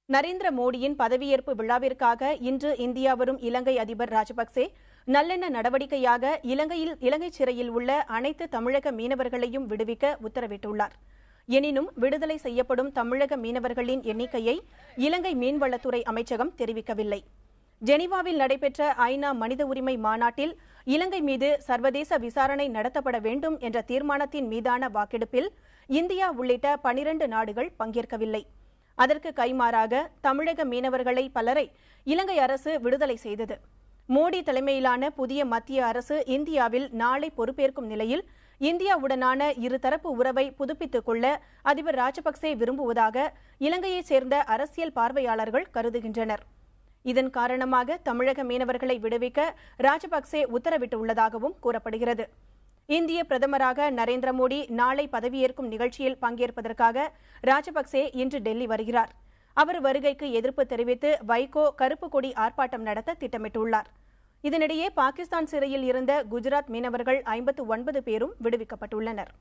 நரேந்திர மோடியின் பதவியேற்பு விழாவிற்காக இன்று இந்தியா வரும் இலங்கை அதிபர் ராஜபக்சே நல்லெண்ண நடவடிக்கையாக இலங்கை சிறையில் உள்ள அனைத்து தமிழக மீனவர்களையும் விடுவிக்க உத்தரவிட்டுள்ளார். எனினும் விடுதலை செய்யப்படும் தமிழக மீனவர்களின் எண்ணிக்கையை இலங்கை மீன்வளத்துறை அமைச்சகம் தெரிவிக்கவில்லை. ஜெனீவாவில் நடைபெற்ற ஐநா மனித உரிமை மாநாட்டில் இலங்கை மீது சர்வதேச விசாரணை நடத்தப்பட வேண்டும் என்ற தீர்மானத்தின் மீதான வாக்கெடுப்பில் இந்தியா உள்ளிட்ட 12 நாடுகள் பங்கேற்கவில்லை. அதற்கு கைமாறாக தமிழக மீனவர்களை பலரை இலங்கை அரசு விடுதலை செய்தது. மோடி தலைமையிலான புதிய மத்திய அரசு இந்தியாவில் நாளை பொறுப்பேற்கும் நிலையில் இந்தியாவுடனான இருதரப்பு உறவை புதுப்பித்துக் கொள்ள அதிபர் ராஜபக்சே விரும்புவதாக இலங்கையைச் சேர்ந்த அரசியல் பார்வையாளர்கள் கருதுகின்றனர். இதன் காரணமாக தமிழக மீனவர்களை விடுவிக்க ராஜபக்சே உத்தரவிட்டுள்ளதாகவும் கூறப்படுகிறது. இந்திய பிரதமராக நரேந்திர மோடி நாளை பதவியேற்கும் நிகழ்ச்சியில் பங்கேற்பதற்காக ராஜபக்சே இன்று டெல்லி வருகிறார். அவர் வருகைக்கு எதிர்ப்பு தெரிவித்து வைகோ கருப்பு கொடி ஆர்ப்பாட்டம் நடத்த திட்டமிட்டுள்ளார். இதனிடையே பாகிஸ்தான் சிறையில் இருந்த குஜராத் மீனவர்கள் 59 பேரும் விடுவிக்கப்பட்டுள்ளனர்.